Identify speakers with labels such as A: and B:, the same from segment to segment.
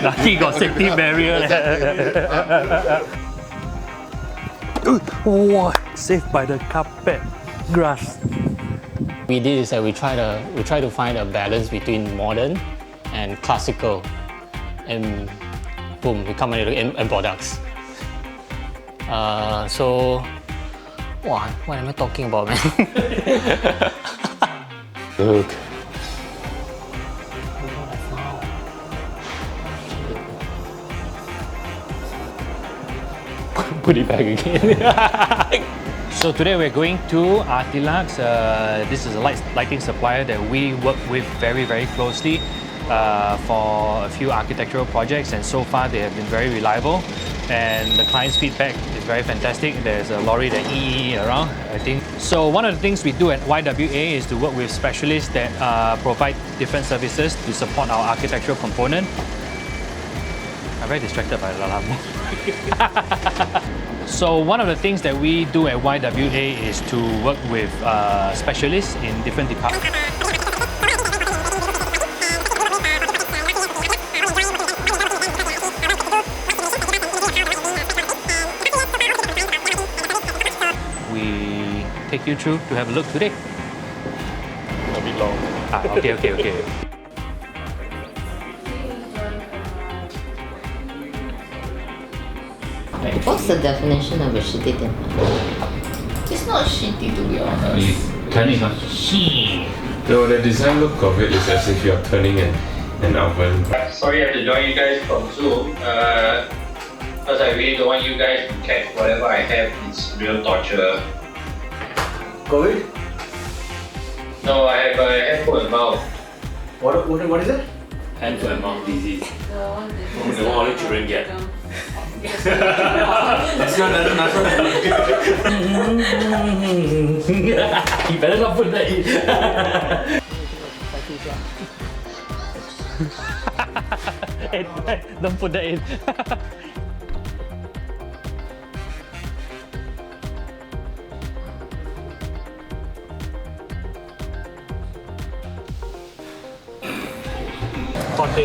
A: Lucky got safety barrier. Oh, saved by the carpet grass.
B: We did is that we try to find a balance between modern and classical, and boom, we come out with end products. So, wow, what am I talking about, man? Look. Put it back again.
A: So today we're going to Artilux. This is a lighting supplier that we work with very, very closely for a few architectural projects, and so far they have been very reliable and the client's feedback is very fantastic. There's a lorry that around, I think. So one of the things we do at YWA is to work with specialists that provide different services to support our architectural component. I'm very distracted by Lalamu. So one of the things that we do at YWA is to work with specialists in different departments. We take you through to have a look today.
C: A bit long.
A: Okay.
D: What's the definition of a shitty temper? It's not shitty, to be honest.
A: Turning on.
C: No, the design look of it is as if you're turning an oven.
E: Sorry I have to join you guys from Zoom because I really don't want you guys to catch whatever I have. It's real torture.
F: COVID?
E: No, I have a hand, foot and mouth.
F: What is it?
A: Hand, foot and mouth disease. The one only children get.
F: Let's go, that's
A: You better not put that in. Don't put that in.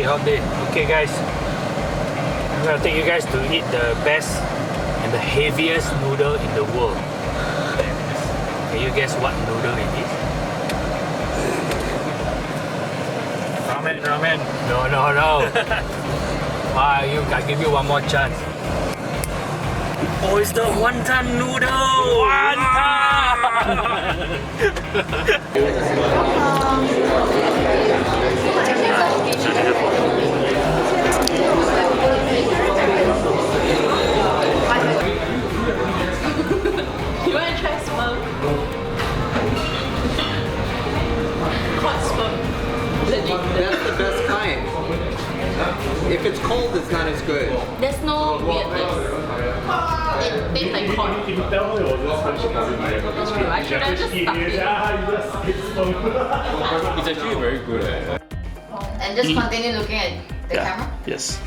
A: Hot day. Okay guys, I'm gonna take you guys to eat the best and the heaviest noodle in the world. Can you guess what noodle it is? Ramen. No. I give you one more chance. Oh, it's the wonton noodle!
G: You want to try smoke? Hot smoke.
F: That's the best kind. If it's cold, it's not as good.
G: There's no weirdness. It tastes like hot. I should have just stuck it.
C: It's actually very good.
D: And just continue looking at the camera?
H: Yes.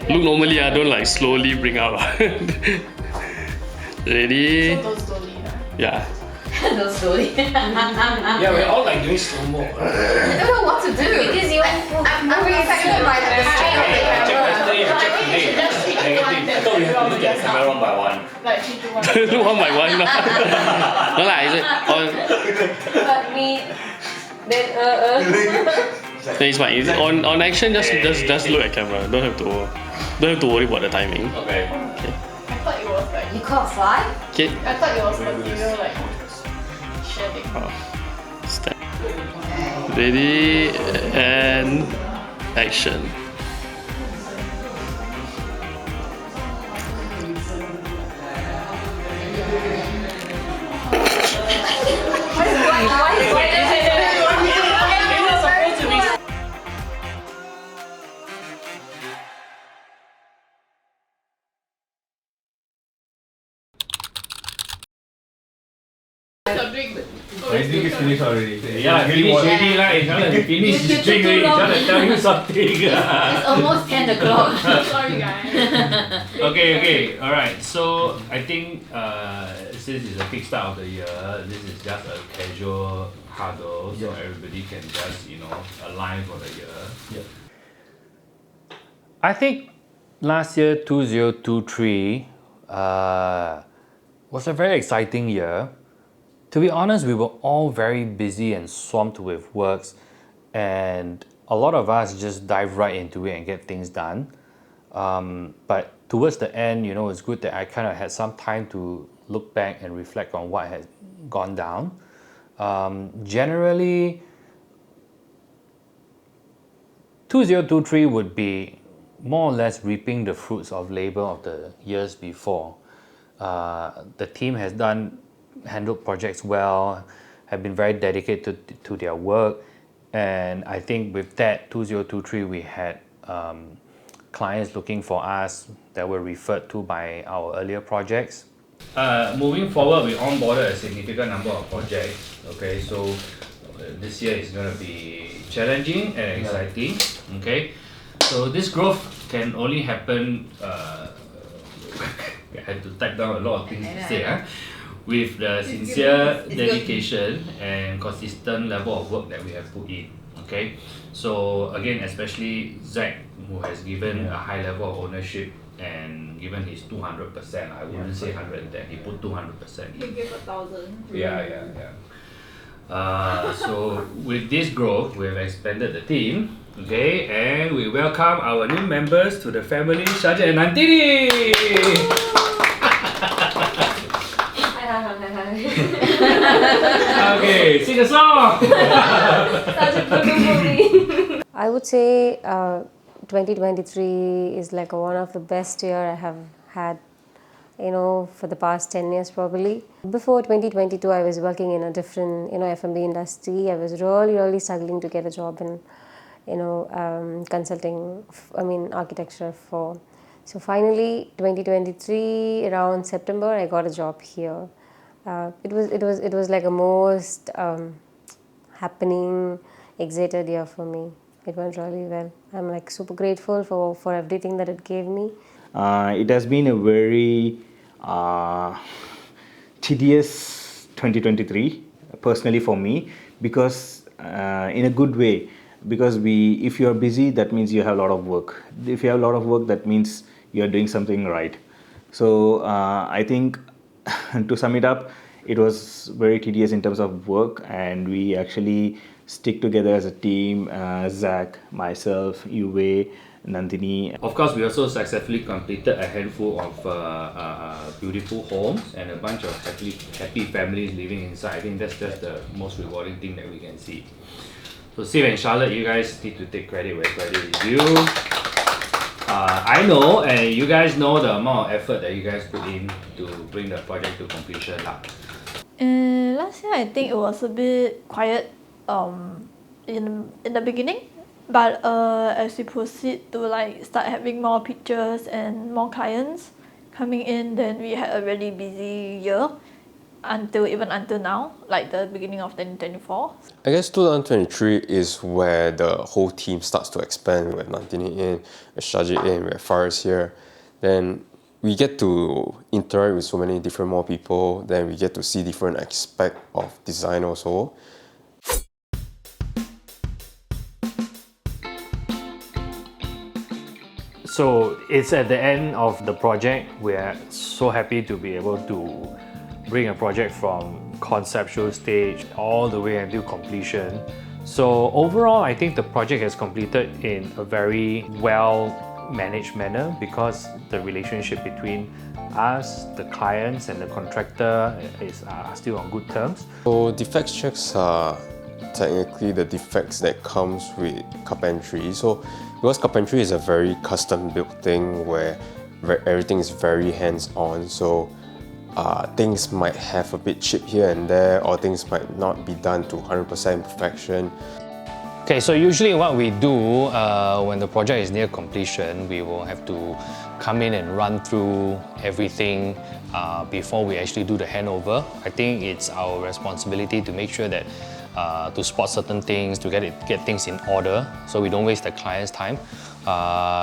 H: Look normally, I don't like slowly bring up. Ready?
G: So don't slowly.
H: Yeah.
D: Don't slowly.
F: Yeah, we're all like doing slow-mo.
D: I don't know what to do. Because I'm really excited by the strength of the camera.
A: I thought we have to look at the camera one by one.
G: Like 3, 2, 1.
H: Look one by one. No lah, is it on?
G: But me. Then
H: It's fine. On action, just look at camera. Don't have to worry about the timing.
A: Okay.
G: I thought it was like.
D: You can't fly?
H: Okay.
G: I thought it was material like shedding.
H: Step. Ready and action.
C: I think it's finished already.
A: Yeah, finish already lah. It's not like finish his drink already. It's trying to tell you something.
D: It's almost 10 o'clock.
G: Sorry guys.
A: Okay. Alright, so I think since it's a big start of the year, this is just a casual huddle, so everybody can just, align for the year. I think last year, 2023, was a very exciting year. To be honest, we were all very busy and swamped with works, and a lot of us just dive right into it and get things done. But towards the end, it's good that I kind of had some time to look back and reflect on what had gone down. Generally, 2023 would be more or less reaping the fruits of labor of the years before. The team has handled projects well, have been very dedicated to their work, and I think with that 2023 we had clients looking for us that were referred to by our earlier projects. Moving forward, we onboarded a significant number of projects. Okay, so this year is going to be challenging and exciting. Okay, so this growth can only happen. I had to type down a lot of things to say. With the sincere dedication and consistent level of work that we have put in. Okay, so again, especially Zach, who has given a high level of ownership and given his 200%. I wouldn't say 110. He put 200%.
G: He gave 1,000.
A: Yeah. So with this growth, we have expanded the team. Okay, and we welcome our new members to the family, Shaja and Nantini. Okay, sing a song.
I: I would say 2023 is like one of the best year I have had, for the past 10 years probably. Before 2022, I was working in a different, F&B industry. I was really struggling to get a job in, consulting, architecture for. So finally, 2023, around September, I got a job here. It was like a most happening, excited year for me. It went really well. I'm like super grateful for everything that it gave me.
J: It has been a very tedious 2023 personally for me, because in a good way, because if you are busy, that means you have a lot of work. If you have a lot of work, that means you are doing something right. So I think to sum it up, it was very tedious in terms of work, and we actually stick together as a team. Zach, myself, Yue, Nandini.
A: Of course, we also successfully completed a handful of beautiful homes and a bunch of happy families living inside. I think that's just the most rewarding thing that we can see. So Steve and Charlotte, you guys need to take credit where credit is due. I know, and you guys know the amount of effort that you guys put in to bring the project to completion.
G: Last year, I think it was a bit quiet in the beginning, but as we proceed to start having more pictures and more clients coming in, then we had a really busy year until now, like the beginning of 2024.
C: I guess 2023 is where the whole team starts to expand. With Nantini in, with Shaji in, with Faris here. Then we get to interact with so many different more people. Then we get to see different aspects of design also.
A: So it's at the end of the project. We're so happy to be able to bring a project from conceptual stage all the way until completion. So overall, I think the project has completed in a very well managed manner, because the relationship between us, the clients and the contractor are still on good terms.
C: So defects checks are technically the defects that comes with carpentry. So because carpentry is a very custom built thing where everything is very hands-on, so things might have a bit chip here and there, or things might not be done to 100% perfection.
A: Okay, so usually what we do when the project is near completion, we will have to come in and run through everything before we actually do the handover. I think it's our responsibility to make sure that to spot certain things, to get things in order, so we don't waste the client's time.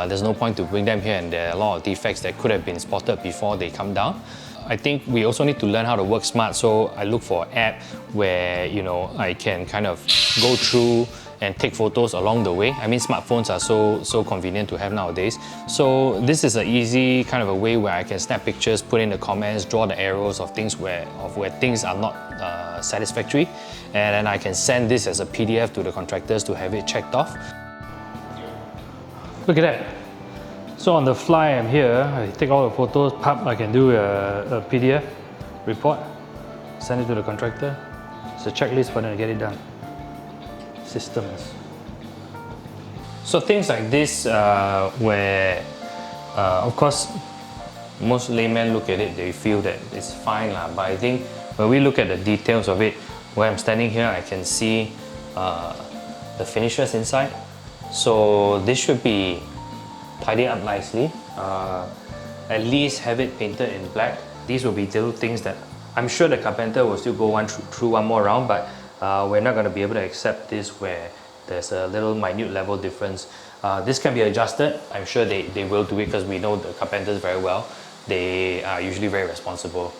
A: There's no point to bring them here and there are a lot of defects that could have been spotted before they come down. I think we also need to learn how to work smart, so I look for an app where I can kind of go through and take photos along the way. I mean, smartphones are so convenient to have nowadays. So this is an easy kind of a way where I can snap pictures, put in the comments, draw the arrows of things where things are not satisfactory, and then I can send this as a PDF to the contractors to have it checked off. Look at that. So on the fly, I'm here, I take all the photos, I can do a PDF report, send it to the contractor. It's a checklist for them to get it done. Systems. So things like this where, of course, most laymen look at it, they feel that it's fine, but I think when we look at the details of it, where I'm standing here, I can see the finishes inside. So this should be tidied up nicely. At least have it painted in black. These will be little things that I'm sure the carpenter will still go through one more round, but we're not going to be able to accept this where there's a little minute level difference. This can be adjusted. I'm sure they will do it because we know the carpenters very well. They are usually very responsible.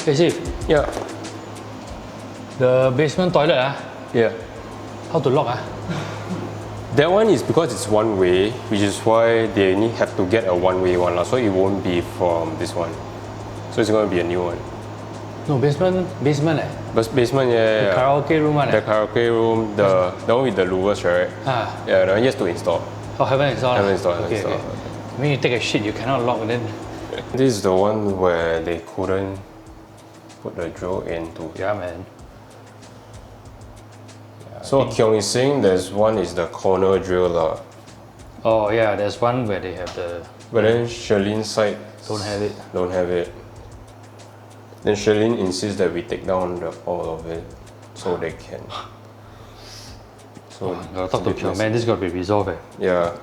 A: Hey Steve.
C: Yeah.
A: The basement toilet,
C: Yeah.
A: how to lock?
C: That one is because it's one way, which is why they have to get a one-way one, so it won't be from this one. So it's going to be a new one.
A: No, basement
C: But basement, yeah.
A: Karaoke room one.
C: The karaoke room, the one with the louvers, right? Yeah, the one just to install.
A: Oh, haven't installed?
C: Haven't installed.
A: Okay. When you take a shit, you cannot lock then.
C: This is the one where they couldn't put the drill into.
A: Yeah, man.
C: So Kyung is saying there's one is the corner drill.
A: Oh yeah, there's one where they have the...
C: But then Shirley's side
A: don't have it.
C: Don't have it. Then Shirley insists that we take down all of it so they can. So
A: gotta talk to Kyung, man, this got to be resolved.
C: Yeah.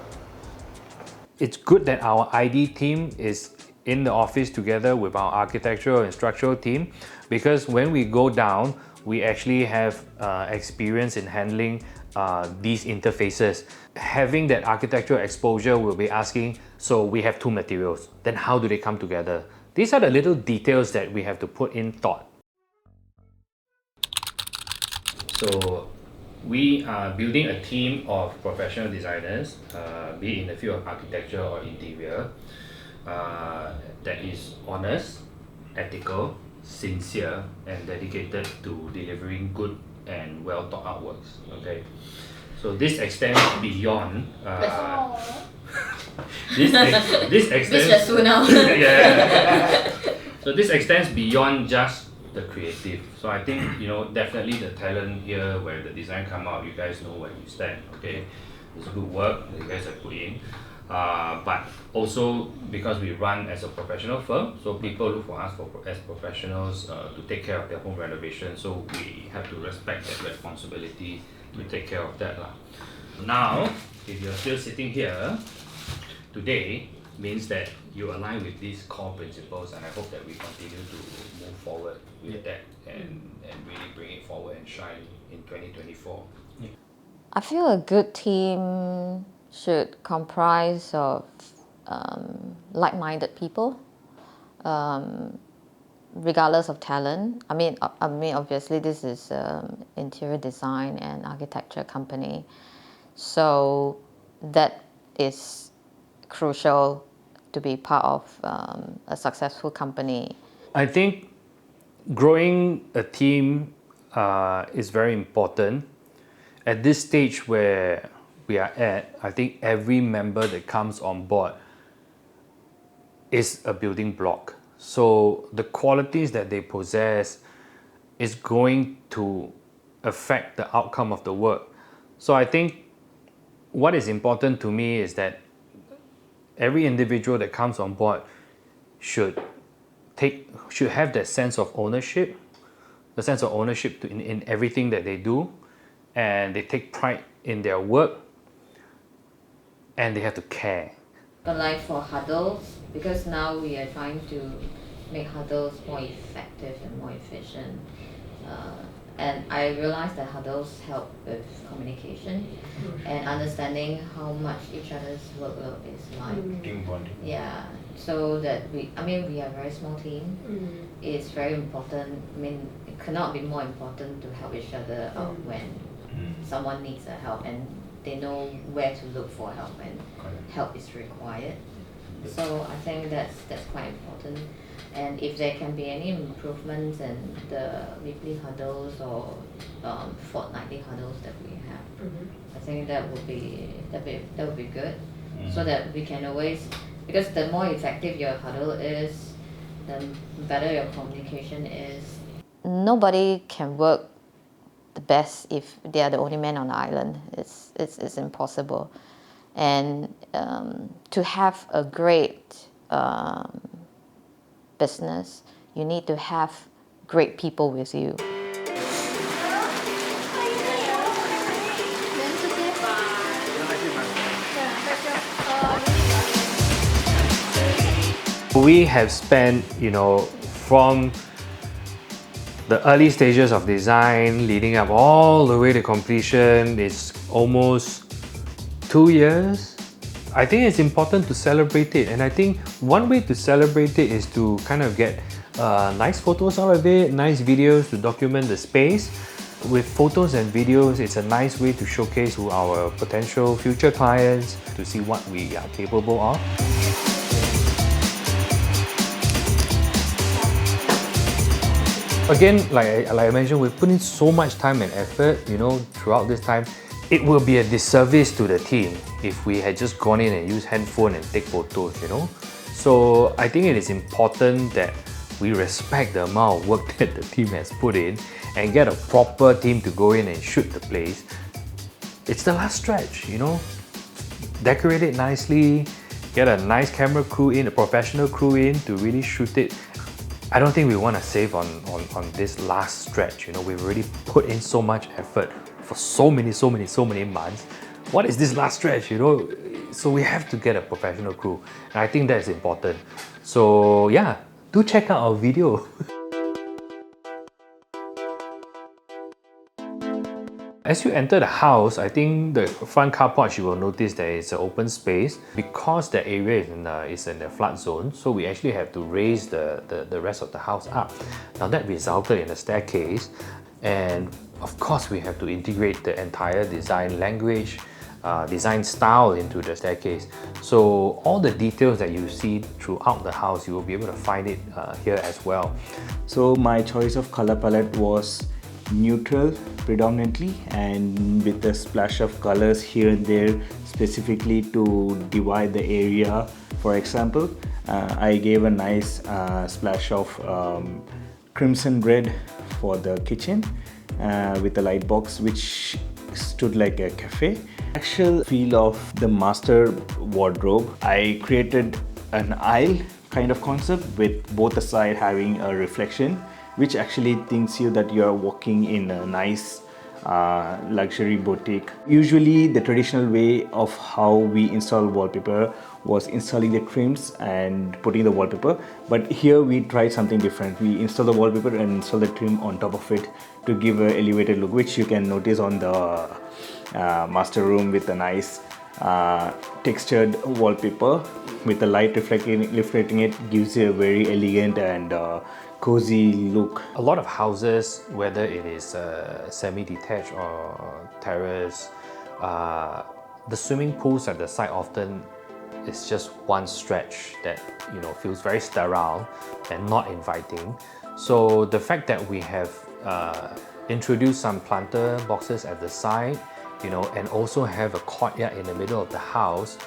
A: It's good that our ID team is in the office together with our architectural and structural team, because when we go down, we actually have experience in handling these interfaces. Having that architectural exposure, we'll be asking, so we have two materials, then how do they come together? These are the little details that we have to put in thought. So we are building a team of professional designers, be it in the field of architecture or interior, that is honest, ethical, sincere, and dedicated to delivering good and well thought out works. Okay, so this extends beyond. This extends. Yeah. So this extends beyond just the creative. So I think definitely the talent here, where the design come out, you guys know where you stand. Okay, it's good work that you guys have put in. But also because we run as a professional firm, so people look for us as professionals to take care of their home renovation, so we have to respect that responsibility to take care of that. Now, if you're still sitting here today, means that you align with these core principles, and I hope that we continue to move forward with that and really bring it forward and shine in 2024.
D: I feel a good team should comprise of like-minded people, regardless of talent. I mean, obviously this is interior design and architecture company, so that is crucial to be part of a successful company.
A: I think growing a team is very important. At this stage where we are at, I think every member that comes on board is a building block. So the qualities that they possess is going to affect the outcome of the work. So I think what is important to me is that every individual that comes on board should have that sense of ownership, the sense of ownership in everything that they do, and they take pride in their work, and they have to care.
D: But like for huddles, because now we are trying to make huddles more effective and more efficient, And I realized that huddles help with communication and understanding how much each other's workload is like.
J: Team bonding.
D: Yeah, so that we are a very small team. It's very important. I mean, it cannot be more important to help each other out when someone needs a help, and they know where to look for help when help is required. So I think that's quite important. And if there can be any improvements in the weekly huddles or fortnightly huddles that we have, I think that would be good. So that we can always, because the more effective your huddle is, the better your communication is. Nobody can work the best if they are the only man on the island. It's impossible. And to have a great business, you need to have great people with you.
A: We have spent, from the early stages of design leading up all the way to completion, it's almost 2 years. I think it's important to celebrate it, and I think one way to celebrate it is to kind of get nice photos out of it, nice videos to document the space. With photos and videos, it's a nice way to showcase to our potential future clients to see what we are capable of. Again, like I mentioned, we've put in so much time and effort, throughout this time. It will be a disservice to the team if we had just gone in and used handphone and take photos, So I think it is important that we respect the amount of work that the team has put in and get a proper team to go in and shoot the place. It's the last stretch, Decorate it nicely, get a nice camera crew in, a professional crew in to really shoot it. I don't think we want to save on this last stretch. We've already put in so much effort for so many months. What is this last stretch? So we have to get a professional crew, and I think that's important. So yeah, do check out our video. As you enter the house, I think the front car porch, you will notice there is an open space. Because the area is in the flood zone, so we actually have to raise the rest of the house up. Now that resulted in a staircase, and of course we have to integrate the entire design language, design style into the staircase. So all the details that you see throughout the house, you will be able to find it here as well.
J: So my choice of color palette was neutral predominantly, and with a splash of colors here and there specifically to divide the area. For example, I gave a nice splash of crimson red for the kitchen with a light box which stood like a cafe. Actual feel of the master wardrobe, I created an aisle kind of concept with both the side having a reflection, which actually thinks you that you're walking in a nice luxury boutique. Usually the traditional way of how we install wallpaper was installing the trims and putting the wallpaper, but here we tried something different. We install the wallpaper and install the trim on top of it to give an elevated look, which you can notice on the master room with a nice textured wallpaper with the light reflecting it, gives you a very elegant and cozy look.
A: A lot of houses, whether it is semi-detached or terrace, the swimming pools at the side often is just one stretch that feels very sterile and not inviting. So the fact that we have introduced some planter boxes at the side, and also have a courtyard in the middle of the house,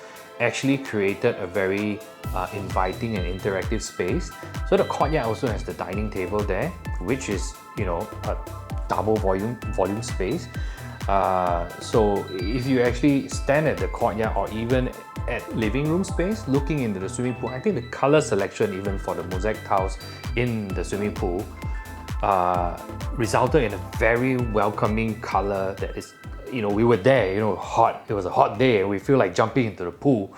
A: actually created a very inviting and interactive space. So the courtyard also has the dining table there, which is a double volume space. So if you actually stand at the courtyard or even at living room space looking into the swimming pool, I think the color selection even for the mosaic tiles in the swimming pool resulted in a very welcoming color that is, we were there, hot. It was a hot day and we feel like jumping into the pool.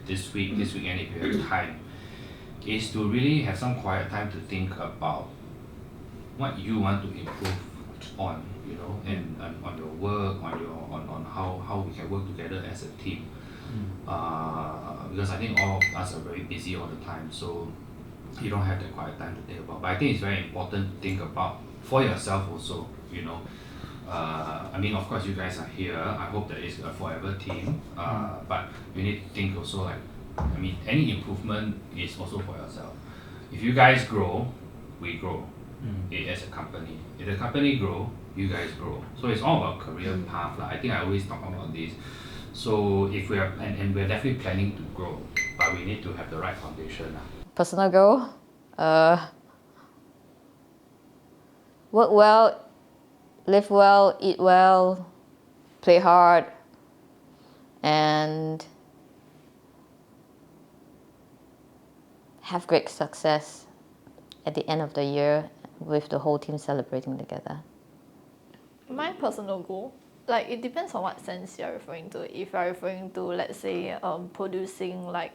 A: This weekend if you have time,
K: is to really have some quiet time to think about what you want to improve on, you know, and on your work, on how we can work together as a team. Because I think all of us are very busy all the time, so you don't have that quiet time to think about. But I think it's very important to think about for yourself also, you know. I mean, of course, you guys are here. I hope that it's a forever team. But you need to think also like, I mean, any improvement is also for yourself. If you guys grow, we grow as a company. If the company grow, you guys grow. So it's all about career path. I think I always talk about this. So if we are, and we're definitely planning to grow, but we need to have the right foundation.
D: Personal goal, work well, live well, eat well, play hard, and have great success at the end of the year with the whole team celebrating together.
G: My personal goal, like it depends on what sense you're referring to. If you're referring to, let's say, producing like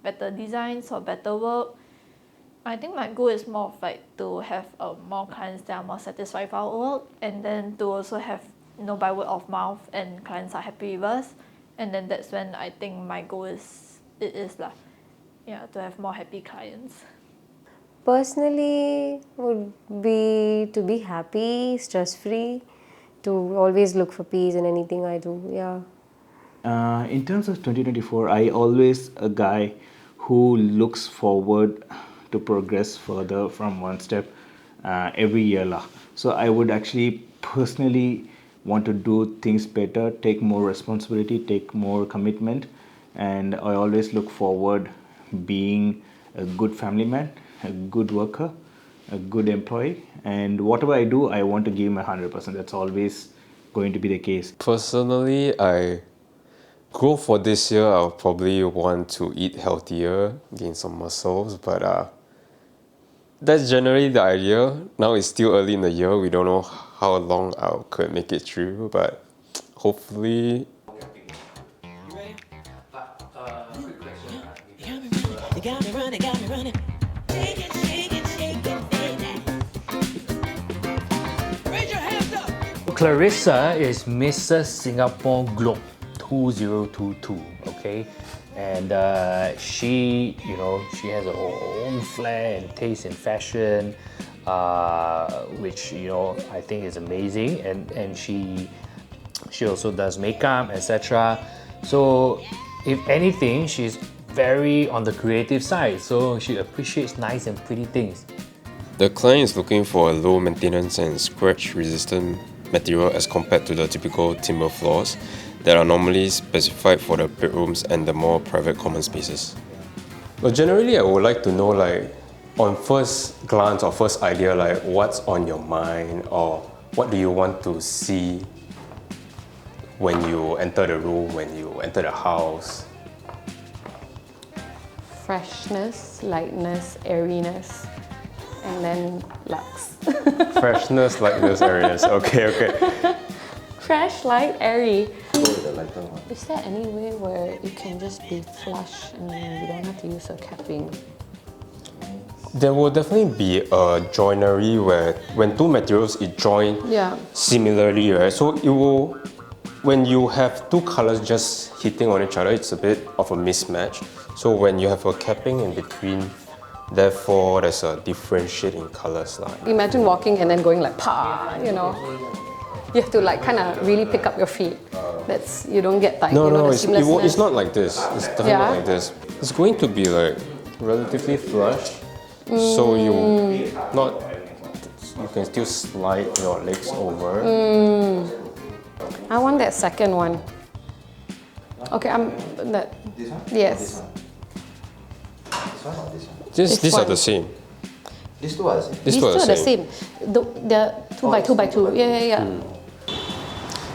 G: better designs or better work, I think my goal is more of like to have more clients that are more satisfied with our work, and then to also have, you know, by word of mouth and clients are happy with us, and then that's when I think my goal is to have more happy clients.
I: Personally, would be to be happy, stress-free, to always look for peace in anything I do. Yeah.
J: In terms of 2024, I always a guy who looks forward to progress further from one step every year. So I would actually personally want to do things better, take more responsibility, take more commitment, and I always look forward being a good family man, a good worker, a good employee, and whatever I do, I want to give my 100%. That's always going to be the case.
C: Personally, I goal for this year, I'll probably want to eat healthier, gain some muscles, but that's generally the idea. Now it's still early in the year. We don't know how long I could make it through, but hopefully.
A: Clarissa is Mrs. Singapore Globe 2022, okay? And she, you know, she has her own flair and taste in fashion, which, you know, I think is amazing. And she also does makeup, etc. So if anything, she's very on the creative side, so she appreciates nice and pretty things.
C: The client is looking for a low maintenance and scratch resistant material as compared to the typical timber floors that are normally specified for the bedrooms and the more private common spaces. But generally, I would like to know, like, on first glance or first idea, like, what's on your mind, or what do you want to see when you enter the room, when you enter the house?
L: Freshness, lightness, airiness, and then luxe.
C: Freshness, lightness, airiness. Okay, okay.
L: Fresh, light, airy. Is there any way where it can just be flush and you don't have to use a capping?
C: There will definitely be a joinery where when two materials it join similarly, right? So it will, when you have two colors just hitting on each other, it's a bit of a mismatch. So when you have a capping in between, therefore there's a different shade in colors.
L: Imagine walking and then going like pa, you know. You have to like kind of really pick up your feet. That's, you don't get like,
C: no,
L: you know,
C: no,
L: the seamlessness.
C: it's not like this. It's definitely not like this. It's going to be like relatively flush. So you can still slide your legs over.
L: I want that second one. Okay,
C: This one?
L: Yes.
C: This one or this one? These are the same.
L: These two are the same. These two are the same. They're 2 by 2 by 2. Yeah.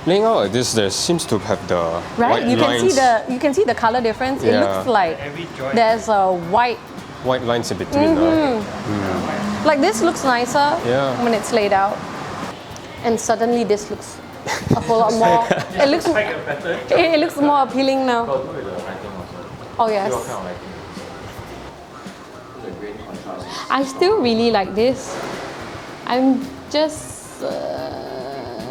C: Laying out like this, there seems to have the white lines.
L: You can see the color difference. It looks like there's a white
C: lines in between.
L: Like this looks nicer when it's laid out, and suddenly this looks a whole lot more. It looks more appealing now. Oh yes.
F: the grain contrast.
L: I still really like this. I'm just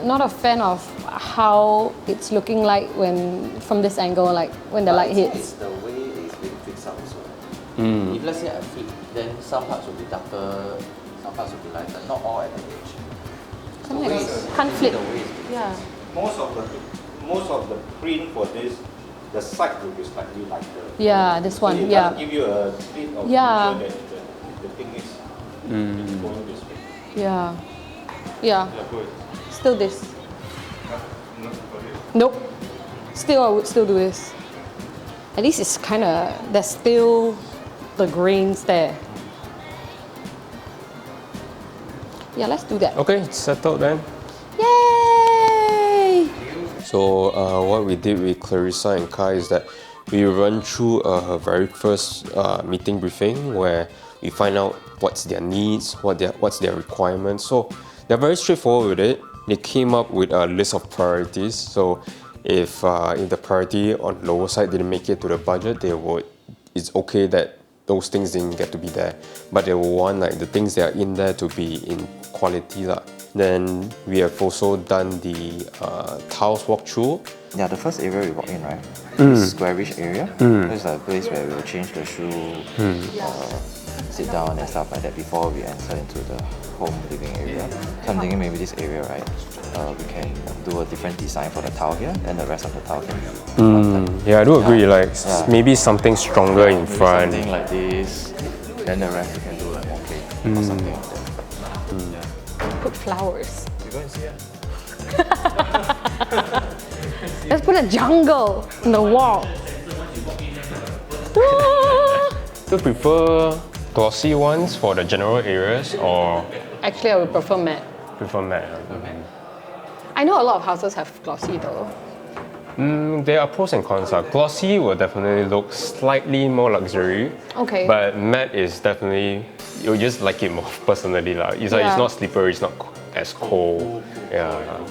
L: not a fan of how it's looking like when from this angle, like when the light hits.
F: It's the way it's being fixed up also. If let's say I flip, then some parts will be darker, some parts will be lighter. Not all at the edge.
L: Something like can't flip. Yeah.
J: Most of the print for this, the side will be slightly lighter.
L: Yeah, this one.
J: So it
L: Yeah.
J: doesn't give you a bit of
L: Yeah.
J: illusion that the thing is going this way.
L: Yeah. Yeah.
J: Yeah, good.
L: Still this.
J: Not for it.
L: Nope. Still, I would still do this. At least it's kind of, there's still the grains there. Yeah, let's do that.
C: Okay, it's settled then.
L: Yay!
C: So what we did with Clarissa and Kai is that we run through her very first meeting briefing where we find out what's their needs, what's their requirements. So they're very straightforward with it. They came up with a list of priorities. So if the priority on lower side didn't make it to the budget, it's okay that those things didn't get to be there. But they will want like the things that are in there to be in quality lah. Then we have also done the tiles walkthrough.
F: Yeah, the first area we walk in, right? This squarish area. This is a place where we will change the shoe, sit down and stuff like that before we enter into the home living area. So I'm thinking maybe this area, right? We can do a different design for the tile here, then the rest of the tile can be.
C: Yeah, I do agree. Like maybe something stronger in
F: maybe
C: front.
F: something like this. Then the rest we can do like more plate or something like that.
L: Put flowers.
F: You go and see it.
L: Let's put a jungle in the wall.
C: Do you prefer glossy ones for the general areas or
L: Actually, I would prefer matte.
C: prefer matte?
L: I know a lot of houses have glossy though.
C: There are pros and cons. Glossy will definitely look slightly more luxury.
L: Okay.
C: But matte is definitely, you just like it more personally. It's like it's not slippery, it's not as cold. Yeah.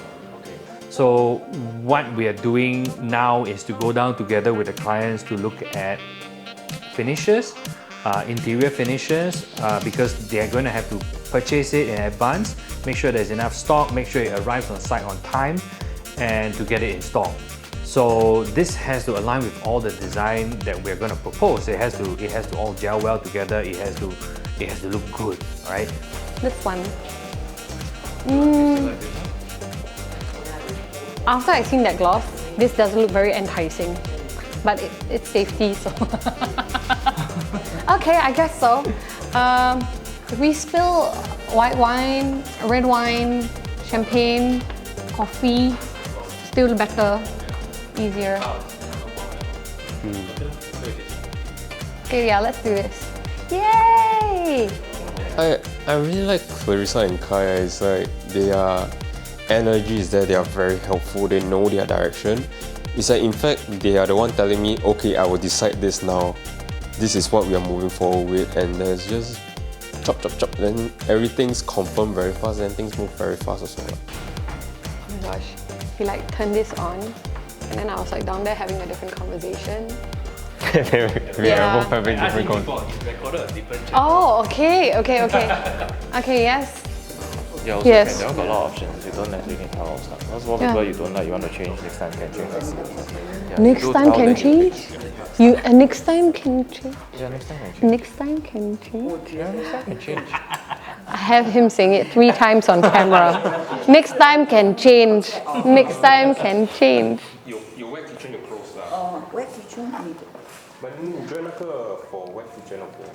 A: So what we are doing now is to go down together with the clients to look at finishes, interior finishes, because they are going to have to purchase it in advance, make sure there's enough stock, make sure it arrives on site on time, and to get it installed. So this has to align with all the design that we're going to propose. It has to all gel well together. It has to look good, all right?
L: This one. After I seen that gloss, this doesn't look very enticing, but it's safety, so. Okay, I guess so. If we spill white wine, red wine, champagne, coffee, still better, easier. Okay, yeah, let's do this. Yay!
C: I really like Clarissa and Kaya. It's like their energy is there, they are very helpful, they know their direction. It's like in fact they are the one telling me, okay, I will decide this now. This is what we are moving forward with, and there's just chop chop chop, then everything's confirmed very fast and things move very fast also.
L: Oh my gosh, he like turned this on and then I was like down there having a different conversation.
C: We are both having different
F: conversations.
L: Oh, okay. Okay, yes.
F: Yeah, also
L: Yes.
F: there are a lot of options. You don't necessarily need tile stuff. Because what people you don't like, you want to change, next time can change. Yeah,
L: Next
F: do
L: time
F: tile,
L: can
F: then
L: change? Next time can change?
F: Yeah, next time can change.
L: Next time can change?
F: Yeah, next time can change.
L: I have him saying it 3 times on camera. Next time can change. Next time can change.
C: You wet kitchen you close lah.
M: wet kitchen 你
C: But 你觉得那个 for wet kitchen okay?